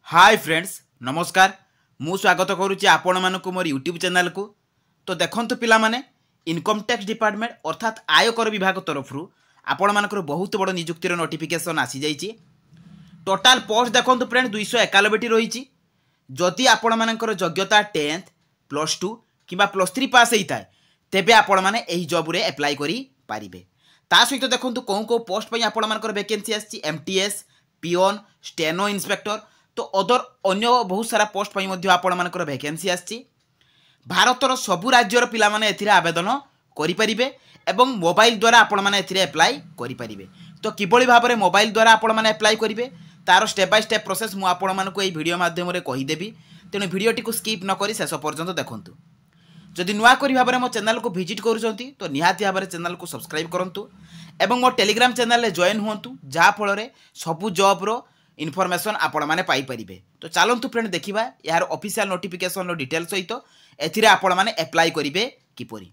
Hi friends नमस्कार मु स्वागत करुच्ची आपण मानक मोर यूट्यूब चैनल को। तो देखंतु पिला माने इनकम टैक्स डिपार्टमेंट अर्थात आयकर विभाग तरफ आपण मानकर बहुत बड़ नियुक्तिर नोटिफिकेशन आसी जाइए। टोटाल पोस्ट देखंतु फ्रेंड्स 291 रही। जदि आपण मानकर योग्यता 10th +2 किंबा +3 पास होता है तेबे आपण माने एही जॉब रे अप्लाई करि पारिबे। ता सहित देखंतु को पोस्ट पई आपण मानकर वैकेंसी आसी एमटीएस पिओन स्टेनो इंस्पेक्टर तो अदर अन्य बहुत सारा पोस्ट पई मध्य आपण मानकर वैकेंसी आसी। भारतर सबु राज्यर पिला माने एथिरे आवेदन करि परिबे एवं मोबाइल द्वारा आपण माने एथिरे अप्लाई करि परिबे। तो किबळी भाबरे मोबाइल द्वारा आपण माने अप्लाई करिवे तार स्टेप बाय स्टेप प्रोसेस मु आपण मानकु एई वीडियो माध्यम रे कहि देबी। तेनु वीडियोटी को स्किप न करि शेष पर्यंत देखंतु। जदि नुआ करी भाबरे मो चैनल को विजिट करूछंती तो निहाती भाबरे चैनल को सब्सक्राइब करंतु एवं मो टेलीग्राम चैनल रे जॉइन हुंतु जहा फल रे सबु जॉब रो इनफॉरमेशन आपण माने पाई परिबे। तो चलंतु फ्रेंड देखिबा यार ऑफिशियल नोटिफिकेशन रो डिटेल सहित एथिरे आपण माने अप्लाई करिवे किपरि।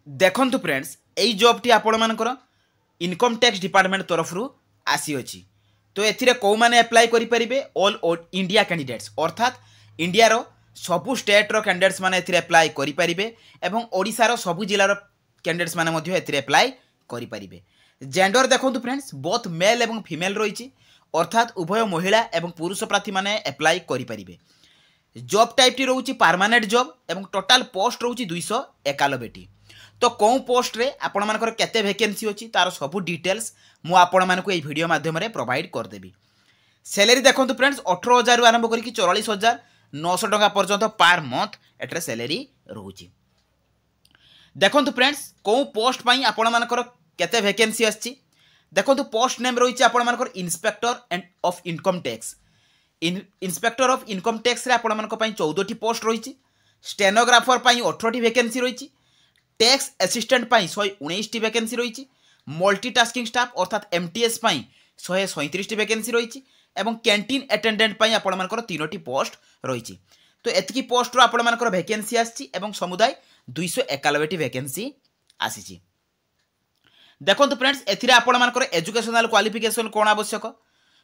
देखंतु फ्रेंड्स एई जॉब टी आपण मानकर इनकम टैक्स डिपार्टमेंट तरफ रु आसी अछि। तो एथिरे को माने अप्लाई करि परिबे ऑल इंडिया कैंडिडेट्स अर्थात इंडिया रो सबु स्टेट रो कैंडिडेट्स माने एथिरे अप्लाई करि परिबे एवं ओडिसा रो सबु जिल्ला रो कैंडिडेट्स माने मध्य एथिरे अप्लाई करि परिबे। जेंडर देखंतु फ्रेंड्स बोथ मेल एवं फीमेल रही अर्थात उभय महिला एवं पुरुष प्रार्थी माने अप्लाई करि परिबे। जॉब टाइप टी रहउची परमानेंट जॉब एवं टोटल पोस्ट रहउची 291 टी। तो कौन पोस्ट रे आपण मानकर केते वैकेंसी अछि तार सब डिटेल्स मु आपण मानकु एई वीडियो माध्यम रे प्रोवाइड कर देबी। सैलरी देखंतु फ्रेंड्स 18000 रु आरंभ करिकि 44900 टका पर्यंत पर मंथ एट्रे सैलरी रहउची। देखंतु फ्रेंड्स को पोस्ट पई आपण मानकर केते वैकेंसी आछि देखंतु पोस्ट नेम रही आपण मानकर inspector end of income tax inspector of income tax रे आपण मानकर पई 14 टी पोस्ट रही। स्टेनोग्राफर पई 18 टी वैकेंसी रही। टैक्स असिस्टेंट पई 119 टी वैकेंसी रही। मल्टीटास्किंग स्टाफ अर्थात एमटीएस पई 137 टी वैकेंसी रही एवं कैंटीन अटेंडेंट पई आपण मानकर 3 टी पोस्ट रही। तो एतकी पोस्ट रो आपण मानकर वैकेंसी आछि एवं समुदाय 291 टी वैकेंसी आसीछि। देखंतु फ्रेंड्स एथिरे आपण मानकर एजुकेशनल क्वालिफिकेशन कोन आवश्यक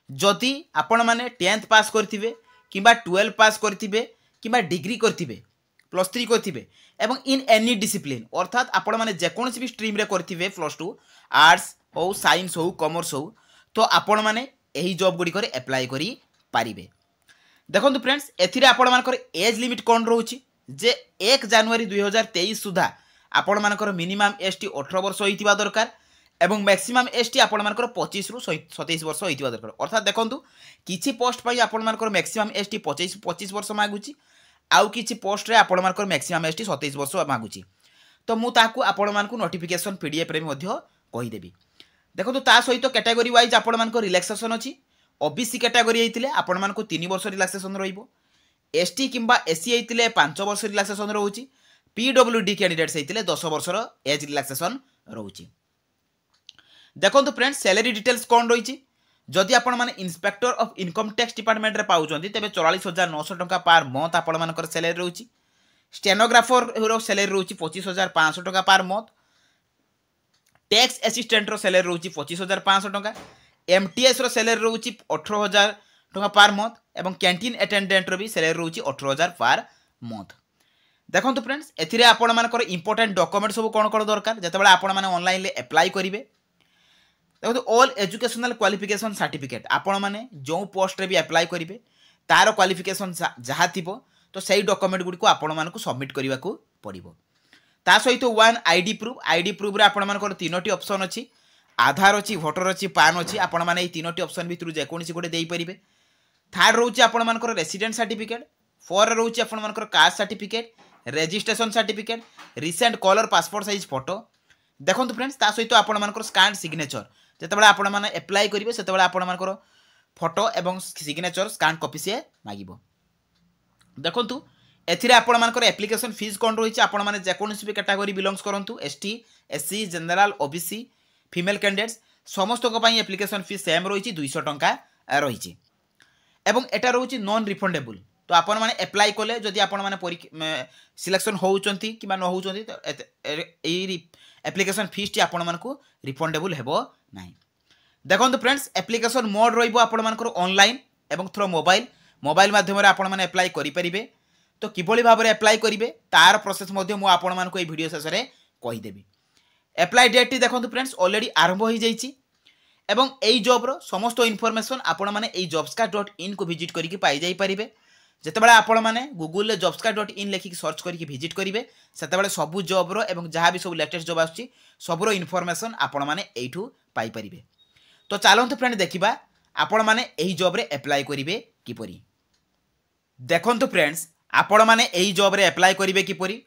जदि आपण माने 10th पास करथिबे किबा 12 पास करथिबे किबा डिग्री करथिबे +3 करथिबे एवं इन एनी डिसिप्लिन अर्थात आपण माने जे कोनसी भी स्ट्रीम रे करथिबे +2 आर्ट्स हो साइंस हो कॉमर्स हो तो आपण माने एही जॉब गुडी करे अप्लाई करि पारिबे। देखंतु फ्रेंड्स एथिरे आपण मानकर एज लिमिट कोन रहउची जे 1 जनवरी 2023 सुधा आपण मानकर मिनिमम एसटी 18 वर्ष होइतिबा दरकार एवं मैक्सिमम एसटी आपण मानकर 25 रु 27 वर्ष होइतिबा दरकार। अर्थात देखंतु किछि पोस्ट पई आपण मानकर मैक्सिमम एसटी 25 वर्ष मागुची आउ किछि पोस्ट रे आपण मानकर मैक्सिमम एसटी 27 वर्ष मागुची। तो मु ताकू आपण मानकु नोटिफिकेशन पीडीएफ रे मध्य कहि देबी। देखंतु ता सहित कैटेगरी वाइज आपण मानकर रिलैक्सेशन अछि। ओबीसी कैटेगरी हेतिले आपण मानकु 3 वर्ष रिलैक्सेशन रहिबो। एसटी किंबा एससी हेतिले 5 वर्ष रिलैक्सेशन रहउची। पीडब्ल्यूडी कैंडिडेट्स हेतिले 10 वर्ष रो एज रिलैक्सेशन रहउची। देखंतु फ्रेंड्स सैलरी डिटेल्स कोन रही। जदि आपण माने inspector of income tax department रे पाउचंती तेबे 44900 टका पर मंथ आपण मानकर सैलरी रहउची। स्टेनोग्राफर रो सैलरी रहउची 25500 टका पर मंथ। टैक्स असिस्टेंट रो सैलरी रहउची 25500 टका। एमटीएस रो सैलरी रहउची 18000 टका पर मंथ एवं कैंटीन अटेंडेंट रो भी सैलरी रहउची 18000 पर मंथ। देखंतु फ्रेंड्स एथिरे आपण मानकर इंपोर्टेंट डॉक्यूमेंट सब कोन कोन दरकार जतबेला आपण माने ऑनलाइन ले अप्लाई करिवे। देखो ऑल एजुकेशनल क्वालिफिकेशन सर्टिफिकेट आपण माने जो पोस्ट रे भी अप्लाई करिवे तार क्वालिफिकेशन जहा थिबो तो सही डॉक्यूमेंट गुडी को आपण मानकु सबमिट करिवा को पड़िबो। ता सहित वन आईडी प्रूफ रे आपण मानकर 3टी ऑप्शन अछि आधार अछि वोटर अछि पान अछि आपण माने ए 3टी ऑप्शन भितरु जे कोनसी गोटे देई परिबे। थर्ड रहउछि आपण मानकर रेसिडेंट सर्टिफिकेट। फोर रहउछि आपण मानकर caste certificate registration certificate recent colour passport size photo. देखंतु फ्रेंड्स ता सहित आपण मानकर स्कैन सिग्नेचर जेतेबेला आपण माने अप्लाई करिवे सेतेबेला आपण मानकर फोटो एवं सिग्नेचर स्कैन कॉपी से मागिबो। देखंतु एथिरे आपण मानकर एप्लिकेशन फीस कोन रहिछि आपण माने जे कोनसी भी कैटेगरी बिलोंग्स करंतु ST SC general OBC female candidates समस्त को पई एप्लिकेशन फीस सेम रहिछि 200 टंका रहिछि एवं एटा रहिछि नॉन रिफंडेबल। तो आपण माने अप्लाई कोले जदि आपण माने सिलेक्शन होउचंती किबा न होउचंती तो एई एप्लिकेशन फीस टी आपण मानकु रिफंडेबल हेबो नाही। देखंतु फ्रेंड्स एप्लिकेशन मोड रहिबो आपण मानकर ऑनलाइन एवं थ्रो मोबाइल मोबाइल माध्यम आपण मैंने एप्लाई करें। तो किभली भाव में एप्लाई करेंगे तार प्रोसेस मुझे वीडियो शेष में कहीदेवी। एप्लाई डेट देखो फ्रेंड्स ऑलरेडी आरंभ हो जाइए एवं यही जॉब्र समस्त इनफॉरमेशन आपण मैंने jobscards.in को विजिट करके पाई जाई परिबे। जितेबाला आपण मैंने गूगल jobscards.in लिखिक सर्च करके विजिट करेंगे से सबू जॉब्र एवं जहाँ भी सब लेटेस्ट जॉब आसुची सबूर इनफॉरमेशन आपण मैंने यू पाई परिबे। तो चलते फ्रेंड देखा आपण मैंने यही जॉब्रे एप्लाई करेंगे किपरि। देखो फ्रेंड्स आपण मैंने यही जॉब्रे एप्लाई करेंगे किपरि।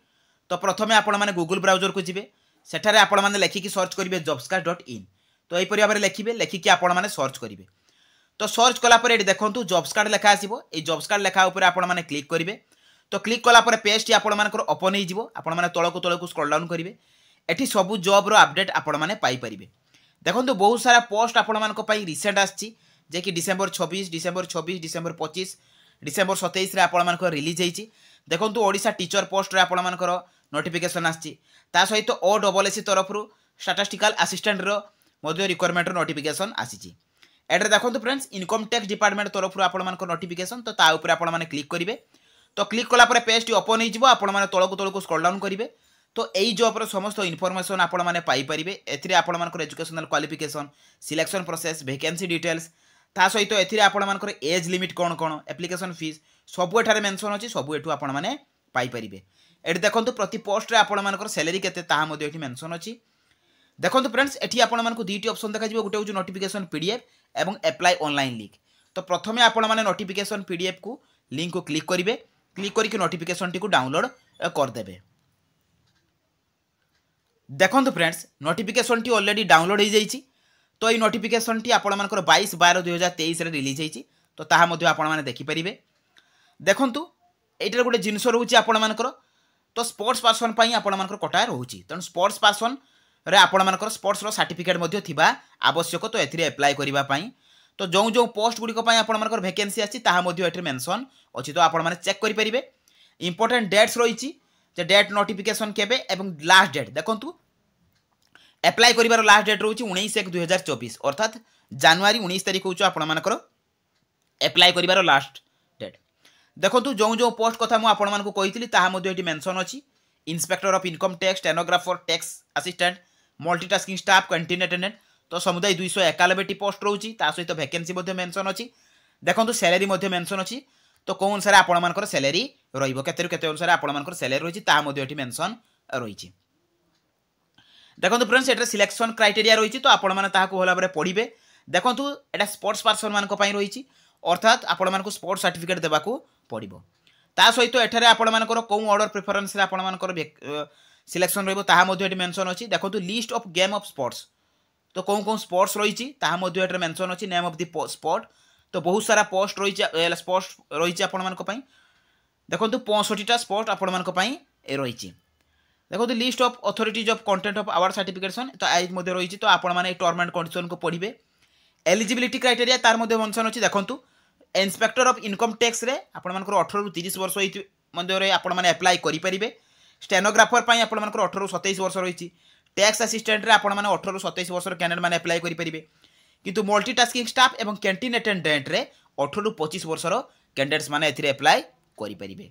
तो प्रथमे आपण मैंने गूगल ब्राउजर को जी सेठारे आपण मैंने लिखिकी सर्च करेंगे jobscards.in। तो यहीपरि भाव में लिखे लिखिकी आपण मैंने सर्च करेंगे। तो सर्च कलापर ये देखो जॉब्स कार्ड लेखा आसो ये जॉब्स कार्ड लेखा उपर आपण मैंने क्लिक करेंगे। तो क्लिक कलापर पेज टी आपण मानकर ओपन हो आपण मैंने तलक तलक स्क्रॉल डाउन करेंगे। एठी सबू जॉब्र अपडेट आपण मैंने पाइपर। देखो बहुत सारा पोस्ट आपण मान रिसेंट आसी कि डिसेम्बर 26 डिसेम्बर 26 डिसेम्बर 25 डिसेम्बर 27 आपण मान रिलीज होती। देखो ओडिशा टीचर पोस्ट आपण मानकर नोटिफिकेशन आसी सहित OSSC तरफ स्टैटिस्टिकल असिस्टेंट रिक्वायरमेंट नोटिफिकेशन आसी। एड्रे देखो फ्रेंड्स इनकम टैक्स डिपार्टमेंट तरफ आपण नोटिफिकेशन। तो ताऊपर आपण मैंने क्लिक करेंगे। तो क्लिक कलापर पेज टी ओपन हो आपण मैंने तलक तलक स्क्रॉल डाउन करेंगे। तो यही जॉब्र समस्त इनफॉरमेशन आपण मैंने पाइपर। एथिरे आपण मानकर educational qualification selection process vacancy details ता सहित एथिरे आपण मानकर एज लिमिट कौन कौन एप्लिकेशन फीस सबू एठारे मेंशन अछि सबू एठू आपण माने पाइपर। एठी देखंतु प्रति पोस्ट रे आपण मानकर सैलरी केते ताहा मध्ये एठी मेंशन अछि। देखंतु फ्रेंड्स एठी आपण मानकु दुईटी ऑप्शन देखा जिवो गुटे होची नोटिफिकेशन पीडीएफ एवं अप्लाई ऑनलाइन लिंक। तो प्रथमे आपण माने नोटिफिकेशन पीडीएफ को लिंक को क्लिक करिवे। क्लिक करके नोटिफिकेशन टी को डाउनलोड कर देबे। देखंतु friends notification T already download हो जाइए। तो ये नोटिफिकेशन टी आपण मानकर 22/12/2023 रे रिलीज होती। तो ताहा मध्ये आपण माने देखि परिबे। देखंतु एटार गोटे जिनस रोचे आपण मानकर तो स्पोर्ट्स पर्सन पई आपण मानकर कोटा रोची। तेणु स्पोर्ट्स पर्सन रे आपण मानकर स्पोर्ट्स रो सर्टिफिकेट मध्ये थिबा आवश्यक। तो एथिरे अप्लाई करिबा पई तो जो जो पोस्ट गुडी को पई आपण मानकर वैकेंसी आछि ताहा मध्ये एथिरे मेंशन अछि। तो आपण माने चेक करि परिबे। इंपोर्टेंट डेट्स रहिछि जे डेट नोटिफिकेशन केबे एवं लास्ट डेट देखंतु अप्लाई करिवार लास्ट डेट रोची 19/1/2024 अर्थात जनवरी 19 तारिख होचो आपण मानकर अप्लाई करिवार लास्ट डेट। देखंतु जो जो पोस्ट कथा मु आपण मानकु कहितली ताहा मध्ये एठी मेंशन अछि। Inspector of income tax stenographer tax assistant multitasking staff canteen attendant तो समुदाय 291 टी पोस्ट रोची ता सहित वैकेंसी मध्ये मेंशन अछि। देखंतु सैलरी मध्ये मेंशन अछि। तो कोन अनुसार आपण मानकर सैलरी रहिबो केते केते अनुसार आपण मानकर सैलरी रहिछि ता मध्ये एठी मेंशन रहिछि। देखंतु फ्रेंड्स एटा सिलेक्शन क्राइटेरिया रहिछि। तो आपण माने ताहा को होला बरे पढिबे। देखंतु एटा स्पोर्ट्स पर्सन मान को पई रहिछि अर्थात आपण मान को स्पोर्ट्स सर्टिफिकेट देबा को पड़िबो। ता सहित एठारे आपण मानकर कोन ऑर्डर प्रेफरेंस रे आपण मानकर सिलेक्शन रहिबो ताहा मध्ये एठी मेंशन अछि। देखंतु list of game of sports तो कौन कौन स्पोर्ट्स रही ताहा मध्ये एठारे मेंशन अछि। नेम ऑफ द स्पोर्ट तो बहुत सारा पोस्ट रही स्पोर्ट्स रही आपण मान को पई। देखंतु 65 टा स्पोर्ट आपण मान को पई रही। देखो list of authorities of content of award certification तो आई मध्ये रही। तो आपण माने टर्म एंड कंडीशन को पढ़िबे। एलिजिबिलिटी क्राइटेरिया तार मध्ये मेंशन अछि। देखंतु इंस्पेक्टर ऑफ इनकम टैक्स रे आपण मानकर 18 रु 30 वर्ष होई मध्ये रे आपण माने अप्लाई करि परिबे। स्टेनोग्राफर पई आपण मानकर 18 रु 27 वर्ष रही। टैक्स असिस्टेंट रे आपण माने 18 रु 27 वर्ष कैंडिडेट माने अप्लाई करि परिबे। किंतु मल्टीटास्किंग स्टाफ एवं कैंटीन अटेंडेंट रे 18 रु 25 वर्ष रो कैंडिडेट्स माने एथिरे अप्लाई करि परिबे।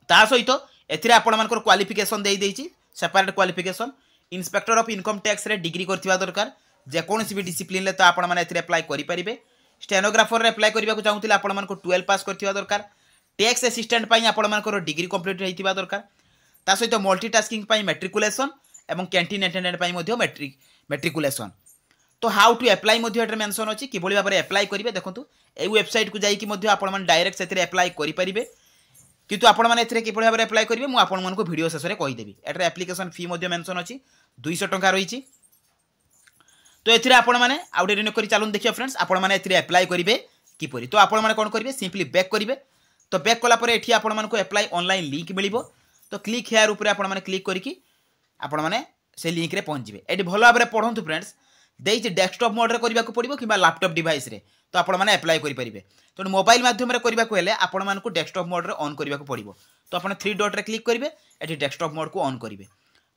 ता सहित एथिरे आपण मानकर क्वालिफिकेशन देई देछि separate qualification. Inspector of income tax रे डिग्री करथिबा दरकार जे कोनोसी भी डिसिप्लिन ले तो आपण माने एथिरे अप्लाई करि परिबे। स्टेनोग्राफर रे अप्लाई करबा को चाहूतिले आपण मानको 12 पास करथिबा दरकार। टैक्स असिस्टेंट पई आपण मानकर डिग्री कंप्लीट हेतिबा दरकार। ता सहित मल्टीटास्किंग पई मैट्रिकुलेशन एवं कैंटीन अटेंडेंट पई मध्ये मैट्रिकुलेशन। तो हाउ टू अप्लाई मध्ये एटा मेंशन अछि किबोली भाबरे अप्लाई करिवे। देखंतु ए वेबसाइट को जाई कि मध्ये आपण मान डायरेक्ट सेथिरे अप्लाई करि परिबे। किंतु आपण माने एथिरे किबोली भाबरे अप्लाई करिवे मु आपण मानको वीडियो शेष रे कहि देबी। एटा एप्लिकेशन फी मध्ये मेंशन अछि 200 टंका रहिछि। तो एथिरे आपण माने आउटे रिन्यू करि चालुन देखियो फ्रेंड्स आपण माने एथिरे अप्लाई करिवे किपरि। तो आपण माने कोन करिवे सिंपली बैक करिवे। तो बैक कला परे एठी आपण मानको अप्लाई ऑनलाइन लिंक मिलिबो। तो क्लिक हियर ऊपर आपण माने क्लिक करिकि आपण माने से लिंक रे पहुंच जिवे। एठी भलो भाबरे पढंतु फ्रेंड्स देइछि डेस्कटॉप मोड रे करबा को पड़िबो किबा लैपटॉप डिवाइस रे तो आपण माने अप्लाई करि परिबे। तो मोबाइल माध्यम रे करबा को हेले आपण मानको डेस्कटॉप मोड रे ऑन करबा को पड़िबो। तो आपण 3 डॉट रे क्लिक करिवे एठी डेस्कटॉप मोड को ऑन करिवे।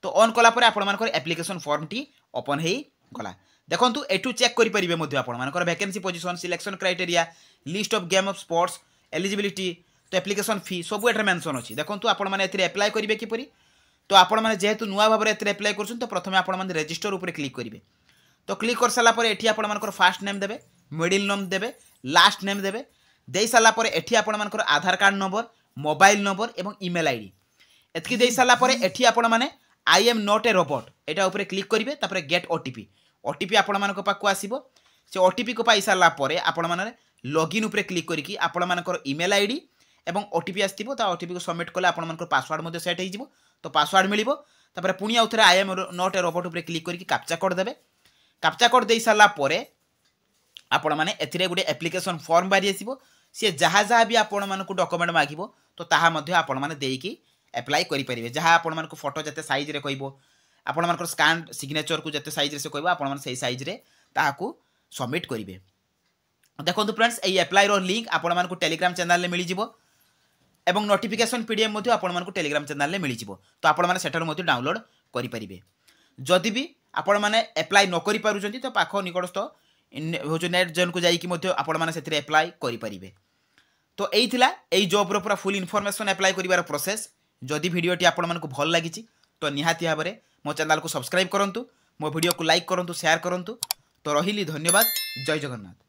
तो ऑन कला परे आपण मानकर एप्लिकेशन फॉर्म टी ओपन हेई गला। देखो एठू चेक करेंगे आपर vacancy position selection criteria list of game of sports eligibility तो एप्लिकेशन फी सब एट मेंशन अच्छी देखो आपण मैंने एप्लाय करेंगे किपरि तो आपण मैंने जेहेतु नुआ भाव में एप्लाय कर तो प्रथम आपण मैंने रजिस्टर उपर क्लिक करेंगे तो क्लिक कर सारापर एठी आपण मानकर फास्ट नेम देबे मिडिल नेम देबे लास्ट नेम देबे दे सारापर एठी आपण मानकर आधार कार्ड नंबर मोबाइल नंबर एवं ईमेल आईडी एतकी दे सारापर एठी आपण माने आई एम नॉट ए रोबोट एटा ऊपर क्लिक करेंगे तापर गेट ओटीपी ओटीपी आपण मानक पाखु आसीबो से ओटीपी को पाई सारा पर आपण माने लॉगिन ऊपर क्लिक करिकी आपण मानकर ईमेल आईडी एवं ओटीपी आसीबो ता ओटीपी को सबमिट कले आपण मानकर पासवर्ड मध्ये सेट हो जिवो तो पासवर्ड मिलिबो तापर पुनी आउथरे I am not a robot ऊपर क्लिक करिकी कैप्चा कोड देबे कैप्चा कोड दे सारा पर आपण माने एथिरे गुडे एप्लिकेशन फॉर्म बारी आसीबो से जहाँ जहाँ भी आपण मानक डॉक्यूमेंट मागिबो तो ताहा मध्ये आपण माने देकी एप्लाई करि परिबे जहाँ आपण मानक फोटो जते साइज रे कहबो आपण मानकर स्कैन सिग्नेचर को जते साइज रे से कहबो आपण माने सही साइज रे ताहाकू सबमिट करिवे देखो फ्रेंड्स ये एप्लाई रो लिंक आपण मानक टेलीग्राम चैनल रे मिली जिवो एवं नोटिफिकेशन पीडीएफ मध्ये आपण मानक टेलीग्राम चैनल रे मिली जिवो तो आपण माने सेटर मध्ये डाउनलोड करि परिबे जदि भी आपण माने एप्लाई न करि पारुचंती तो पाखो निकटस्थ हो जो नेट जन को जाई कि मध्ये आपण माने सेथिरे एप्लाई करि परिबे तो एई थिला एई जॉब रो पूरा फुल इन्फॉर्मेशन एप्लाई करिवार प्रोसेस जदि वीडियोटी आपण मानक भल लागिची तो निहाती भाबरे मो चैनल को सब्सक्राइब करंतु मो वीडियो को लाइक करंतु शेयर करंतु तो रहिली धन्यवाद जय जगन्नाथ।